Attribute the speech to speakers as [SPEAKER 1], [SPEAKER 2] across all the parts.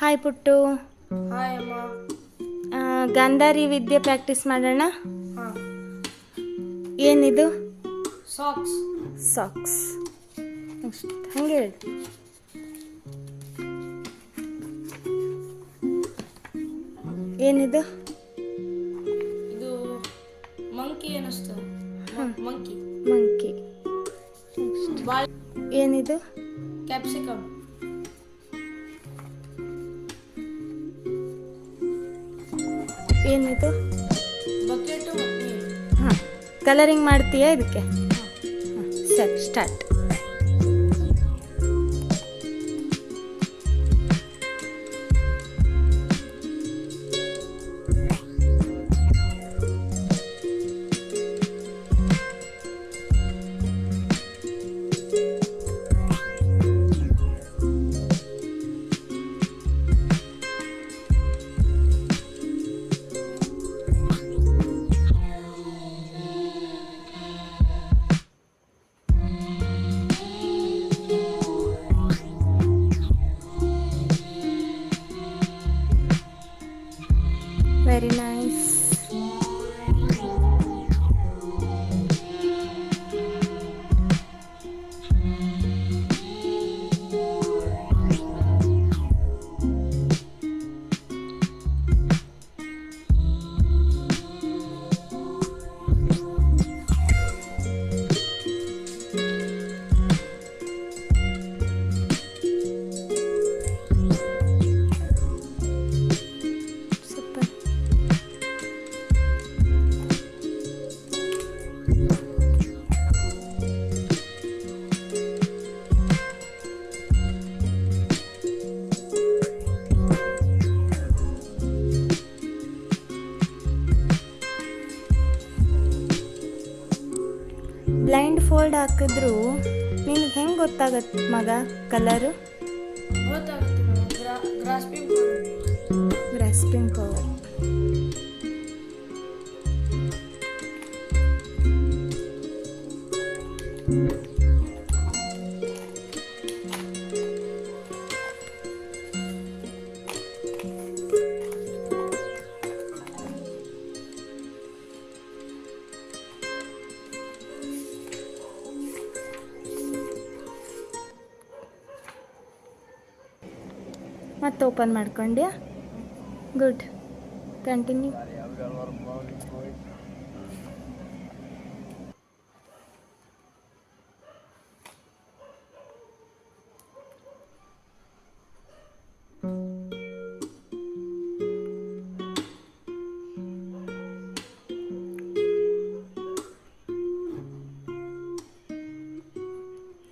[SPEAKER 1] Hi ಪುಟ್ಟು.
[SPEAKER 2] Hi ಅಮ್ಮ.
[SPEAKER 1] ಗಾಂಧಾರಿ ವಿದ್ಯೆ practice ಮಾಡೋಣ.
[SPEAKER 2] ಹಾಂ.
[SPEAKER 1] ಏನಿದು?
[SPEAKER 2] ಸಾಕ್ಸ್.
[SPEAKER 1] ಸಾಕ್ಸ್. ಹಂಗೆ ಹೇಳಿ. ಏನಿದು?
[SPEAKER 2] ಇದು ಮಂಕಿ ಅನ್ನಿಸ್ತು. ಮಂಕಿ.
[SPEAKER 1] ಮಂಕಿ. ಏನಿದು?
[SPEAKER 2] ಕ್ಯಾಪ್ಸಿಕಮ್.
[SPEAKER 1] ಏನಿದು?
[SPEAKER 2] ಬಕೆಟು ಮತ್ತು ನೀರು.
[SPEAKER 1] ಹಾಂ, ಕಲರಿಂಗ್ ಮಾಡ್ತೀಯಾ ಇದಕ್ಕೆ? ಸರಿ, start. Very nice. Blindfold ಹಾಕಿದ್ರು ನಿನಗೆ ಹೆಂಗೆ ಗೊತ್ತಾಗತ್ತೆ ಮಗ ಕಲರು?
[SPEAKER 2] ಗೊತ್ತಾಗುತ್ತೆ. Grasping powder.
[SPEAKER 1] Grasping power. ಮತ್ತೆ ಓಪನ್ ಮಾಡ್ಕೊಂಡ್ಯಾ? Good, continue.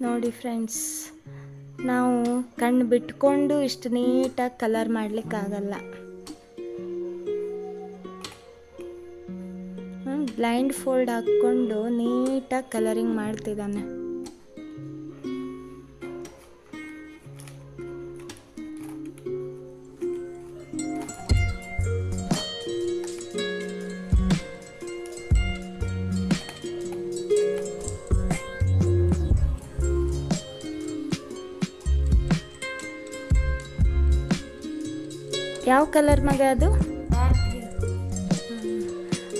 [SPEAKER 1] ನೋಡಿ ಫ್ರೆಂಡ್ಸ್, ನಾವು ಕಣ್ಣು ಬಿಟ್ಕೊಂಡು ಇಷ್ಟು ನೀಟಾಗಿ ಕಲರ್ ಮಾಡಲಿಕ್ಕಾಗಲ್ಲ. ಬ್ಲೈಂಡ್ ಫೋಲ್ಡ್ ಹಾಕ್ಕೊಂಡು ನೀಟಾಗಿ ಕಲರಿಂಗ್ ಮಾಡ್ತಿದ್ದಾನೆ. ಯಾವ ಕಲರ್ ಮಗ ಅದು?
[SPEAKER 2] Dark green.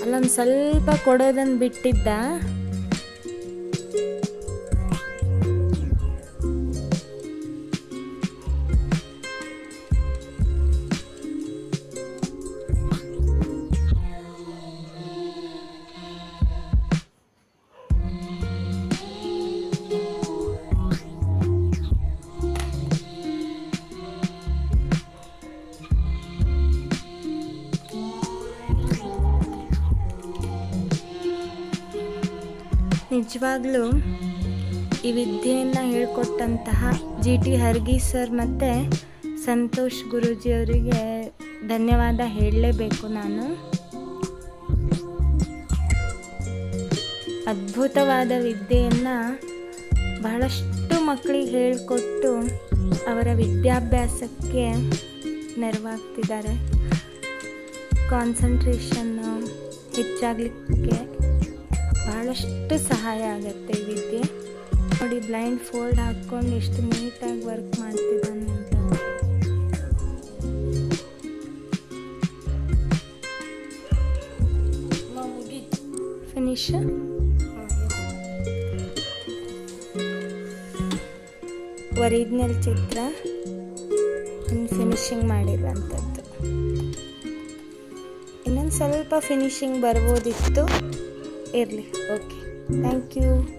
[SPEAKER 1] ಅಲ್ಲೊಂದು ಸ್ವಲ್ಪ ಕೊಡೋದನ್ನು ಬಿಟ್ಟಿದ್ದ. ನಿಜವಾಗ್ಲೂ ಈ ವಿದ್ಯೆಯನ್ನು ಹೇಳ್ಕೊಟ್ಟಂತಹ GT ಹರ್ಗೀಸ್ ಸರ್ ಮತ್ತು ಸಂತೋಷ್ ಗುರೂಜಿಯವರಿಗೆ ಧನ್ಯವಾದ ಹೇಳಲೇಬೇಕು ನಾನು. ಅದ್ಭುತವಾದ ವಿದ್ಯೆಯನ್ನು ಬಹಳಷ್ಟು ಮಕ್ಕಳಿಗೆ ಹೇಳಿಕೊಟ್ಟು ಅವರ ವಿದ್ಯಾಭ್ಯಾಸಕ್ಕೆ ನೆರವಾಗ್ತಿದ್ದಾರೆ. ಕಾನ್ಸಂಟ್ರೇಷನ್ನು ಹೆಚ್ಚಾಗಲಿಕ್ಕೆ ಭಾಳಷ್ಟು ಸಹಾಯ ಆಗುತ್ತೆ ಈ ವಿದ್ಯೆ. ನೋಡಿ, ಬ್ಲೈಂಡ್ ಫೋಲ್ಡ್ ಹಾಕ್ಕೊಂಡು ಎಷ್ಟು ನೀಟಾಗಿ ವರ್ಕ್ ಮಾಡ್ತಿದ್ದಾನೆ ಅಂತ. ಫಿನಿಶ್. ಒರಿಜಿನಲ್ ಚಿತ್ರ ಫಿನಿಶಿಂಗ್ ಮಾಡಿರೋಂಥದ್ದು. ಇನ್ನೊಂದು ಸ್ವಲ್ಪ ಫಿನಿಶಿಂಗ್ ಬರ್ಬೋದಿತ್ತು, ಇರಲಿ. Okay, thank you.